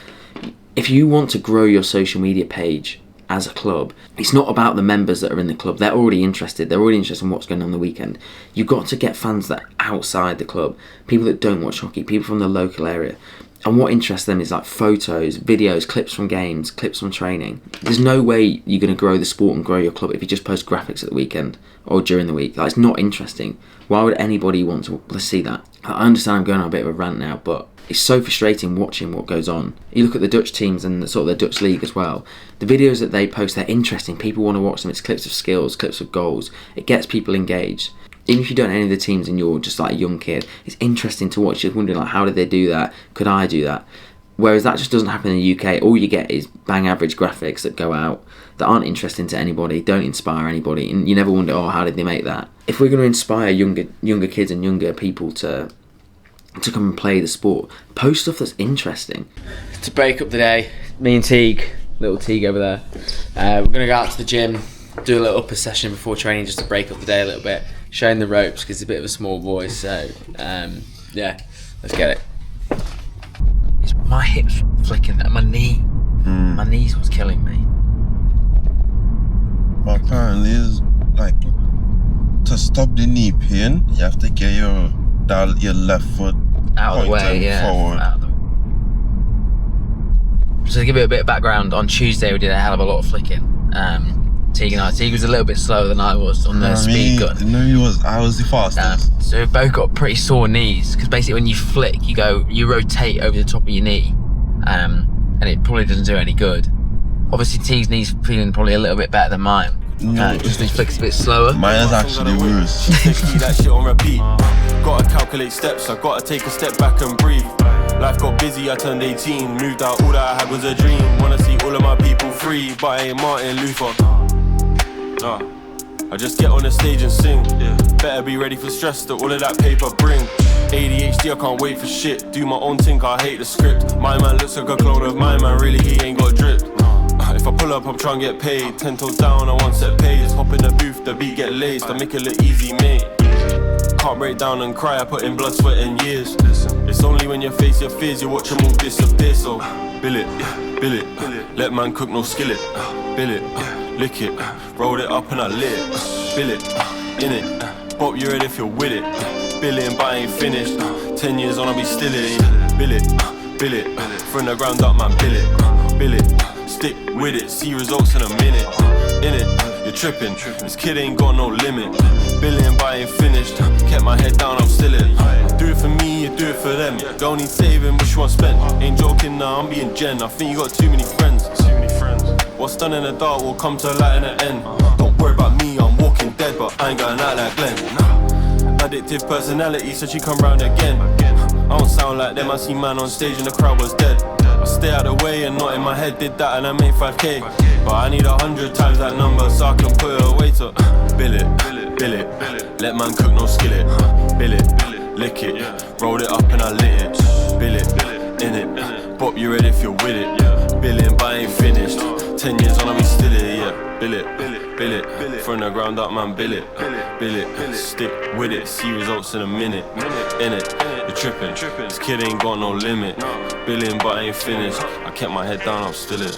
[SPEAKER 1] If you want to grow your social media page as a club, it's not about the members that are in the club. They're already interested in what's going on the weekend. You've got to get fans that are outside the club, people that don't watch hockey, people from the local area. And what interests them is like photos, videos, clips from games, clips from training. There's no way you're going to grow the sport and grow your club if you just post graphics at the weekend or during the week. Like, it's not interesting. Why would anybody want to see that? I understand I'm going on a bit of a rant now, but it's so frustrating watching what goes on. You look at the Dutch teams and the Dutch league as well. The videos that they post, they're interesting. People want to watch them. It's clips of skills, clips of goals. It gets people engaged. Even if you don't know any of the teams and you're just like a young kid, it's interesting to watch. You're wondering, like, how did they do that? Could I do that? Whereas that just doesn't happen in the UK. All you get is bang average graphics that go out that aren't interesting to anybody, don't inspire anybody, and you never wonder, oh, how did they make that? If we're going to inspire younger kids and younger people to come and play the sport, post stuff that's interesting. To break up the day, me and Teague, little Teague over there, we're going to go out to the gym, do a little upper session before training just to break up the day a little bit, showing the ropes because it's a bit of a small boy, so yeah, let's get it. It's my hips flicking and my knee's what's killing me.
[SPEAKER 5] But apparently it's like, to stop the knee pain, you have to get your left foot
[SPEAKER 1] out of the way,
[SPEAKER 5] forward.
[SPEAKER 1] So to give you a bit of background, on Tuesday we did a hell of a lot of flicking. Teague was a little bit slower than I was on the speed gun.
[SPEAKER 5] No, I was the fastest.
[SPEAKER 1] So we both got pretty sore knees because basically when you flick, you rotate over the top of your knee, and it probably doesn't do any good. Obviously, Teague's knee's feeling probably a little bit better than mine. Just he flicks a bit slower.
[SPEAKER 5] Mine is actually worse.
[SPEAKER 7] That shit on repeat. Gotta calculate steps, I gotta take a step back and breathe. Life got busy, I turned 18, moved out, all that I had was a dream. Wanna see all of my people free, but I ain't Martin Luther. I just get on the stage and sing. Better be ready for stress that all of that paper bring. ADHD, I can't wait for shit. Do my own thing, I hate the script. My man looks like a clone of my man, really he ain't got drip. If I pull up, I'm trying to get paid. 10 toes down, I want set pace. Hop in the booth, the beat get laced. I make it look easy, mate. Can't break down and cry, I put in blood, sweat and years. It's only when you face your fears, you watch them all disappear. So, bill it, let man cook, no skillet. Bill it, lick it, roll it up and I lit it. Bill it, in it, pop your head if you're with it. Bill it, but I ain't finished. 10 years on, I'll be still it. Bill it, from the ground up, man, bill it. Stick with it, see results in a minute. In it, you're tripping. This kid ain't got no limit. Billion, but I ain't finished. Kept my head down, I'm still it. Do it for me, you do it for them. Don't need saving, but you want spent. Ain't joking, nah, I'm being gen. I think you got too many friends. What's done in the dark will come to light in the end. Don't worry about me, I'm walking dead, but I ain't going out like Glenn. Addictive personality, so she come round again. I don't sound like them, I see man on stage and the crowd was dead. I stay out of the way and not in my head, did that and I made 5k. But I need 100 times that number so I can put it away to bill it, let man cook, no skillet. Bill it, lick it, rolled it up and I lit it. Bill it, in it, pop you ready if you're with it. Billion, but I ain't finished. 10 years on, I'll be still it, yeah. Bill it, from the ground up, man, bill it, stick with it, see results in a minute. In it, you're tripping, this kid ain't got no limit. Billion, but I ain't finished. I kept my head down, I'm still it.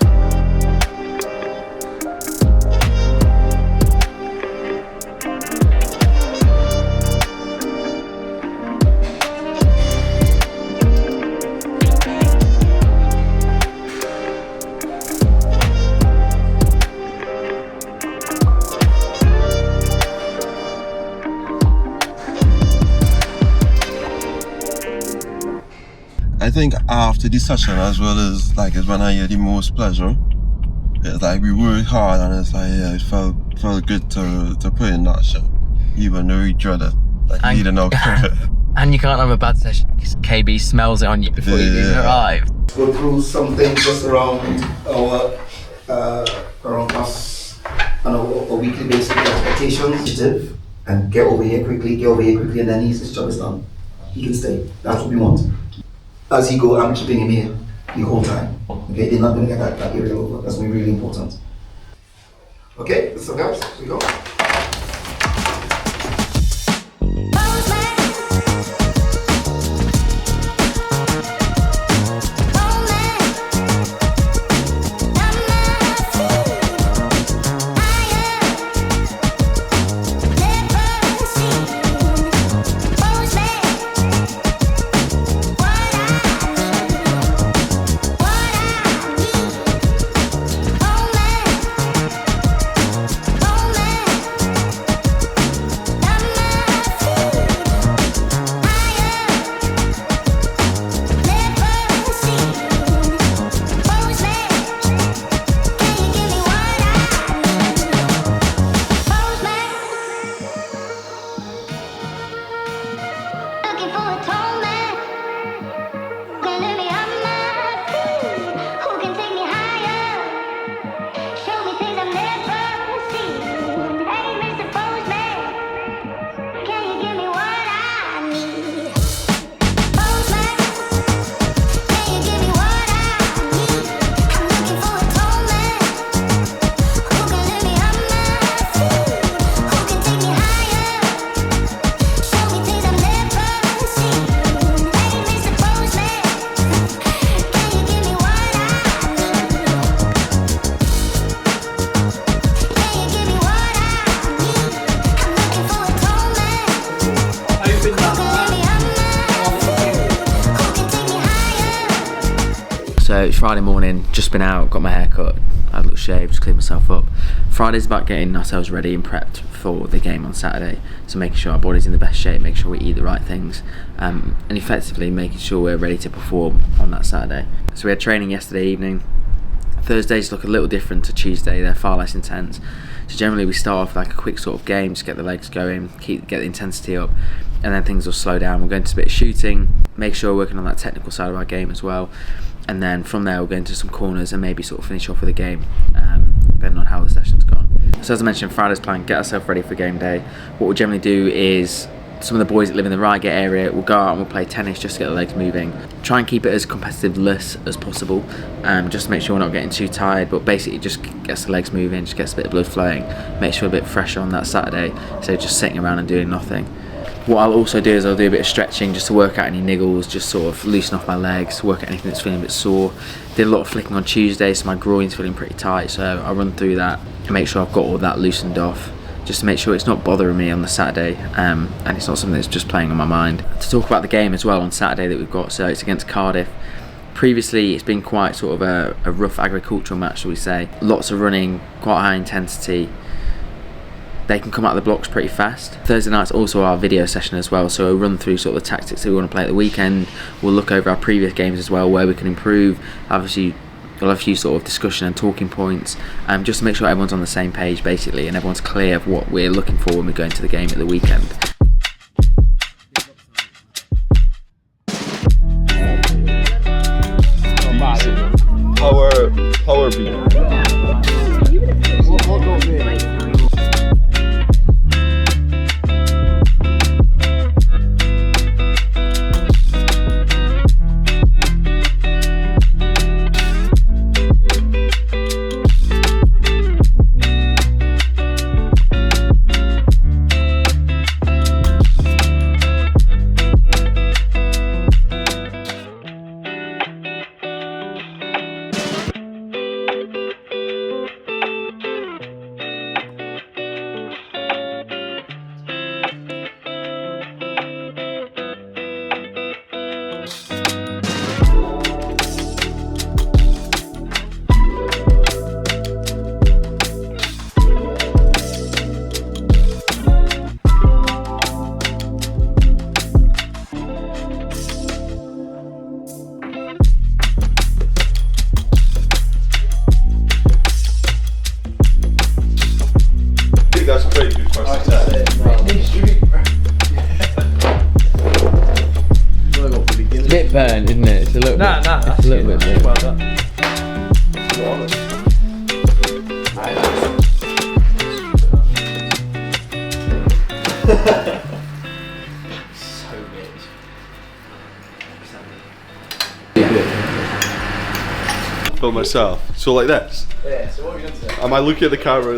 [SPEAKER 5] I think after this session as well is when I had the most pleasure. It's like we worked hard and it's like, yeah, it felt good to put in that show, even though we dread it, like leading up to it.
[SPEAKER 1] And you can't have a bad session because KB smells it on you before you even arrive.
[SPEAKER 8] Go through something just around our around us on a weekly basis expectations, and get over here quickly, and then his job is done. He can stay. That's what we want. As he go, I'm keeping him here. the whole time. Okay, they're not going to get that area over. That's really important. Okay, so guys, here we go.
[SPEAKER 1] So it's Friday morning, just been out, got my hair cut, had a little shave, just cleaned myself up. Friday's about getting ourselves ready and prepped for the game on Saturday. So making sure our body's in the best shape, making sure we eat the right things, and effectively making sure we're ready to perform on that Saturday. So we had training yesterday evening. Thursdays look a little different to Tuesday, they're far less intense. So generally we start off like a quick sort of game, just get the legs going, get the intensity up, and then things will slow down. We'll go into a bit of shooting, make sure we're working on that technical side of our game as well. And then from there we'll go into some corners and maybe sort of finish off with a game, depending on how the session's gone. So as I mentioned, Friday's plan, get ourselves ready for game day. What we'll generally do is, some of the boys that live in the Reigate area will go out and we'll play tennis just to get the legs moving. Try and keep it as competitive-less as possible, just to make sure we're not getting too tired, but basically just gets the legs moving, just gets a bit of blood flowing, make sure we're a bit fresher on that Saturday, so just sitting around and doing nothing. What I'll also do is I'll do a bit of stretching just to work out any niggles, just sort of loosen off my legs, work out anything that's feeling a bit sore. Did a lot of flicking on Tuesday, so my groin's feeling pretty tight, so I'll run through that and make sure I've got all that loosened off, just to make sure it's not bothering me on the Saturday, and it's not something that's just playing on my mind. To talk about the game as well on Saturday that we've got, so it's against Cardiff. Previously it's been quite sort of a rough agricultural match, shall we say. Lots of running, quite high intensity. They can come out of the blocks pretty fast. Thursday night's also our video session as well, so we'll run through sort of the tactics that we want to play at the weekend. We'll look over our previous games as well, where we can improve. Obviously we'll have a few sort of discussion and talking points, just to make sure everyone's on the same page basically, and everyone's clear of what we're looking for when we go into the game at the weekend.
[SPEAKER 5] Power beat.
[SPEAKER 9] That's pretty good question.
[SPEAKER 1] It's a bit burnt, isn't it? It's a little bit. It's a little bit burnt.
[SPEAKER 4] Well done.
[SPEAKER 1] So
[SPEAKER 9] film myself. So like this.
[SPEAKER 4] Yeah, so what are you going to say?
[SPEAKER 9] Am I looking at the camera?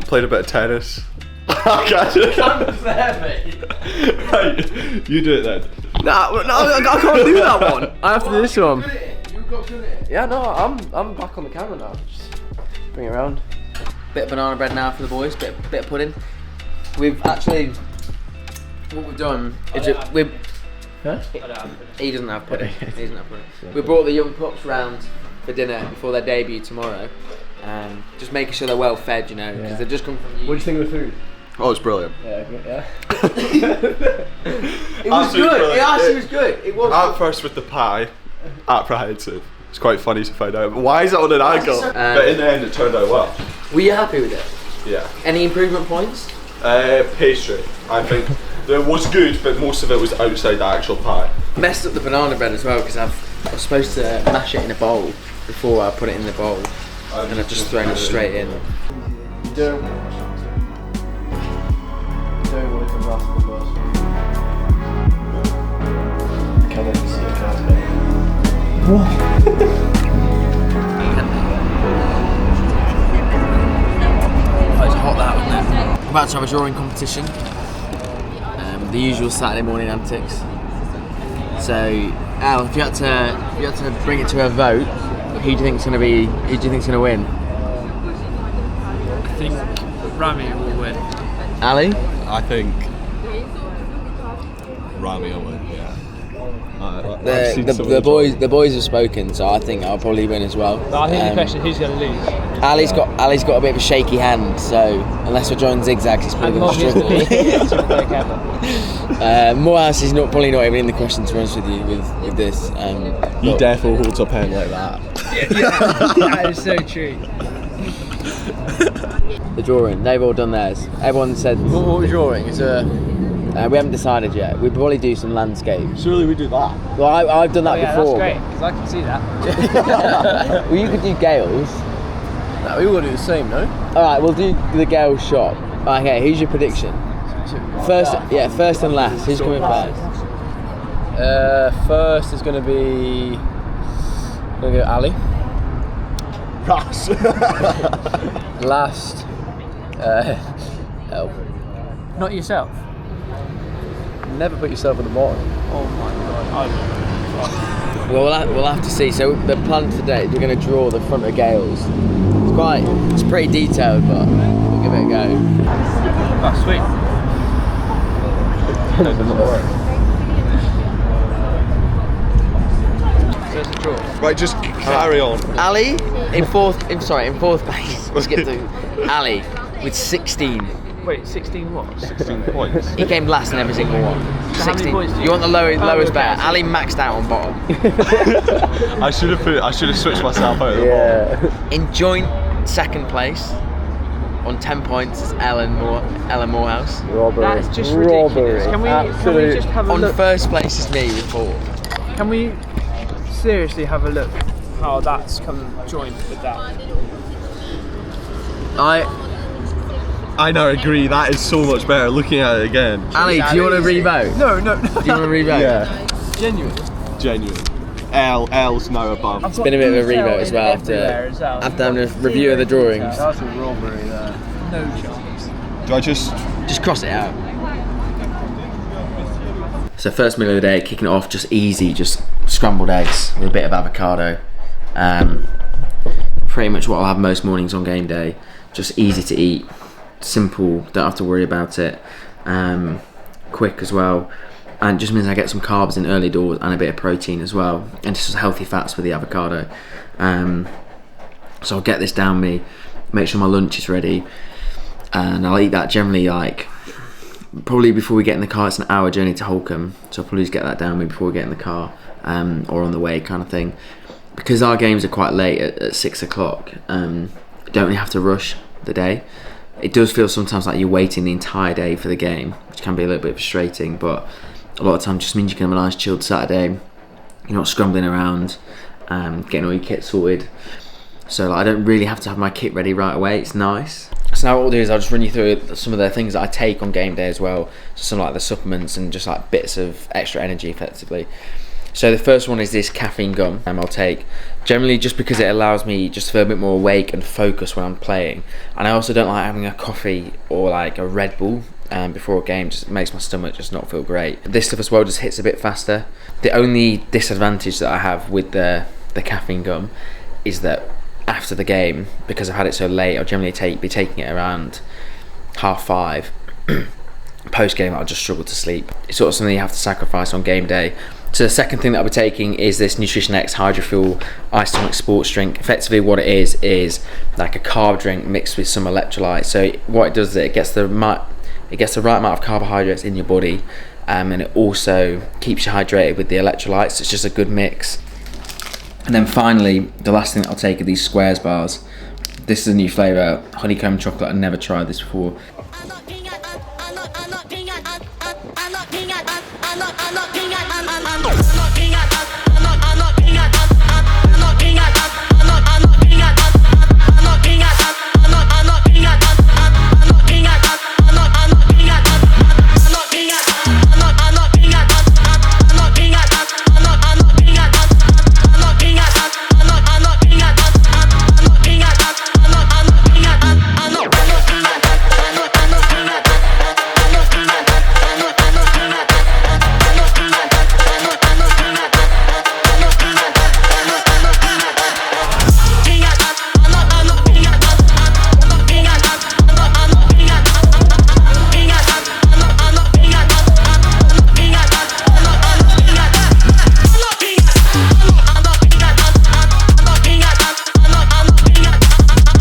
[SPEAKER 9] Played a bit of tennis.
[SPEAKER 4] Camera's there, mate.
[SPEAKER 9] Right, you do it then.
[SPEAKER 4] No, I can't do that one. I have to do this one.
[SPEAKER 1] You've got to it.
[SPEAKER 4] Yeah, no, I'm back on the camera now. Just bring it around.
[SPEAKER 1] Bit of banana bread now for the boys. Bit of pudding. We've actually, what we've done is we've.
[SPEAKER 4] Huh?
[SPEAKER 1] He doesn't have pudding. He doesn't have pudding. We brought the young pups round for dinner before their debut tomorrow. Just making sure they're well fed, you know, because they've just come from.
[SPEAKER 4] What do you think of the food?
[SPEAKER 9] Oh, it's brilliant.
[SPEAKER 4] Yeah.
[SPEAKER 1] It was
[SPEAKER 9] Absolutely
[SPEAKER 1] good.
[SPEAKER 9] brilliant.
[SPEAKER 1] It actually was good. It was.
[SPEAKER 9] At first with the pie, apprehensive. It's quite funny to find out. Why is it on an angle? But in the end, it turned out well.
[SPEAKER 1] Were you happy with it?
[SPEAKER 9] Yeah.
[SPEAKER 1] Any improvement points?
[SPEAKER 9] Pastry. I think it was good, but most of it was outside the actual pie.
[SPEAKER 1] Messed up the banana bread as well because I was supposed to mash it in a bowl before I put it in the bowl, and I've just thrown it straight in.
[SPEAKER 4] Don't want to come last on the bus. Can I see a cat? What?
[SPEAKER 1] Oh, it's hot that, wasn't it? We're about to have a drawing competition. The usual Saturday morning antics. So, Al, if you had to bring it to a vote, who do you think's going to win?
[SPEAKER 10] I think Rami will win.
[SPEAKER 1] Ali?
[SPEAKER 5] I think Rami will win. Yeah.
[SPEAKER 1] The boys have spoken, so I think I'll probably win as well.
[SPEAKER 10] But I think the question who's going to lose.
[SPEAKER 1] Ali's got a bit of a shaky hand, so unless we're drawing zigzags, he's probably going to struggle. Morehouse is probably not even in the question, to be honest with you, with this.
[SPEAKER 5] He therefore holds a pen like that.
[SPEAKER 10] That is so true.
[SPEAKER 1] The drawing, they've all done theirs. Everyone said.
[SPEAKER 4] What are we drawing? Is
[SPEAKER 1] We haven't decided yet. We'd probably do some landscape.
[SPEAKER 5] Surely we do that.
[SPEAKER 1] Well, I've done that before.
[SPEAKER 10] That's great, because I can see that.
[SPEAKER 1] Well, you could do Gales.
[SPEAKER 4] No, we all got to do the same, no?
[SPEAKER 1] Alright, we'll do the Gales shot. Okay, who's your prediction? First and last. Who's coming first?
[SPEAKER 4] First is going to be. I'm going to go Ali.
[SPEAKER 5] Ross.
[SPEAKER 4] Last. Elle.
[SPEAKER 10] Not yourself.
[SPEAKER 4] Never put yourself at the bottom.
[SPEAKER 10] Oh my god.
[SPEAKER 1] Well, we'll have to see. So the plan today is we're going to draw the front of Gales. It's pretty detailed, but we'll give it a go.
[SPEAKER 10] Oh, sweet. So it's a draw.
[SPEAKER 5] Right, just carry on.
[SPEAKER 1] Ali in fourth place. Let's get to Ali with 16.
[SPEAKER 10] Wait, 16 what?
[SPEAKER 9] 16 points.
[SPEAKER 1] He came last in every single one.
[SPEAKER 10] So how many points do
[SPEAKER 1] You want the lowest
[SPEAKER 10] okay.
[SPEAKER 1] bet? Ali maxed out on bottom.
[SPEAKER 9] I should have switched myself out of the ball.
[SPEAKER 1] In joint second place on 10 points is Ellen Morehouse.
[SPEAKER 4] Robbery.
[SPEAKER 10] That's just ridiculous. Can we just have a
[SPEAKER 1] On
[SPEAKER 10] look?
[SPEAKER 1] first place is me with 4.
[SPEAKER 10] Can we seriously have a look how that's come joined with that?
[SPEAKER 5] I now agree, that is so much better looking at it again.
[SPEAKER 1] Ali, do you want to re-vote?
[SPEAKER 10] No.
[SPEAKER 1] Do you want to re-vote?
[SPEAKER 5] Yeah,
[SPEAKER 10] Genuine.
[SPEAKER 9] L's now above.
[SPEAKER 1] It's been a bit of a re-vote as well after having a review of the drawings.
[SPEAKER 4] That's a robbery there.
[SPEAKER 10] No chance.
[SPEAKER 5] do I just
[SPEAKER 1] cross it out. So first meal of the day, kicking it off just easy, just scrambled eggs with a bit of avocado. Pretty much what I'll have most mornings on game day. Just easy to eat, simple, don't have to worry about it. Quick as well, and just means I get some carbs in early doors and a bit of protein as well, and just healthy fats with the avocado. So I'll get this down me, make sure my lunch is ready, and I'll eat that generally like probably before we get in the car. It's an hour journey to Holcombe, so I'll probably just get that down me before we get in the car, or on the way kind of thing. Because our games are quite late at 6 o'clock, don't really have to rush the day. It does feel sometimes like you're waiting the entire day for the game, which can be a little bit frustrating, but a lot of time just means you can have a nice chilled Saturday. You're not scrambling around, getting all your kit sorted. So I don't really have to have my kit ready right away. It's nice. So now what we'll do is I'll just run you through some of the things that I take on game day as well. So some like the supplements and just like bits of extra energy effectively. So the first one is this caffeine gum I'll take, generally just because it allows me just to feel a bit more awake and focused when I'm playing. And I also don't like having a coffee or like a Red Bull before a game, just makes my stomach just not feel great. This stuff as well just hits a bit faster. The only disadvantage that I have with the caffeine gum is that after the game, because I've had it so late, I'll generally be taking it around 5:30. Post game I'll just struggle to sleep. It's sort of something you have to sacrifice on game day. So the second thing that I'll be taking is this Nutrition X Hydro Fuel Isotonic Sports Drink. Effectively what it is like a carb drink mixed with some electrolytes. So what it does is it gets the right amount of carbohydrates in your body, and it also keeps you hydrated with the electrolytes. It's just a good mix. And then finally, the last thing that I'll take are these Squares bars. This is a new flavour, honeycomb chocolate. I've never tried this before.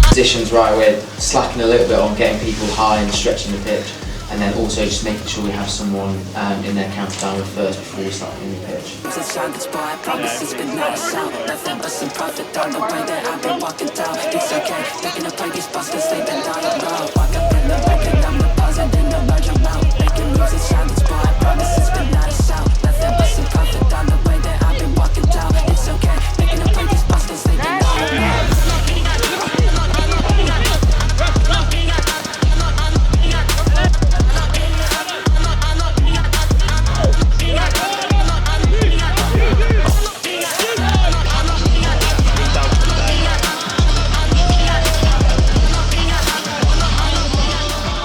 [SPEAKER 1] Positions right, we're slacking a little bit on getting people high and stretching the pitch, and then also just making sure we have someone in their counter with first before we start in the pitch.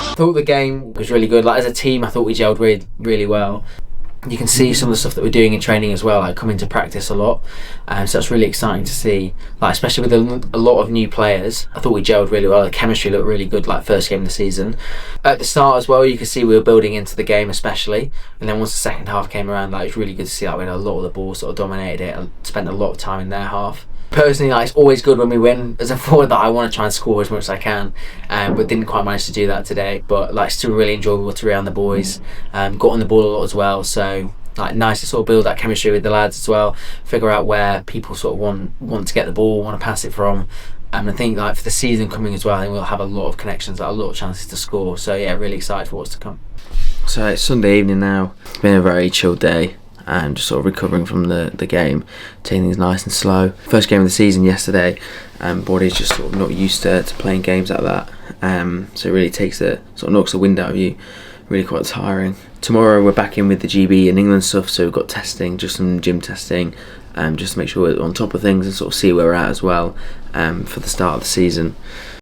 [SPEAKER 1] I thought the game was really good. Like as a team, I thought we gelled really well. You can see some of the stuff that we're doing in training as well, like coming to practice a lot. So that's really exciting to see, like especially with a lot of new players. I thought we gelled really well. The chemistry looked really good, like first game of the season. At the start as well, you could see we were building into the game especially. And then once the second half came around, like it was really good to see that we had a lot of the ball sort of dominated it and spent a lot of time in their half. Personally, like, it's always good when we win. As a forward, that I want to try and score as much as I can, but didn't quite manage to do that today. But like, still really enjoyable to be around the boys. Got on the ball a lot as well, so like nice to sort of build that chemistry with the lads as well. Figure out where people sort of want to get the ball, want to pass it from. And I think like for the season coming as well, I think we'll have a lot of connections, like, a lot of chances to score. So yeah, really excited for what's to come. So it's Sunday evening now. It's been a very chilled day. And just sort of recovering from the game, taking things nice and slow. First game of the season yesterday, body's just sort of not used to playing games like that. So it really takes knocks the wind out of you. Really quite tiring. Tomorrow we're back in with the GB and England stuff, so we've got testing, just some gym testing, just to make sure we're on top of things and sort of see where we're at as well, for the start of the season.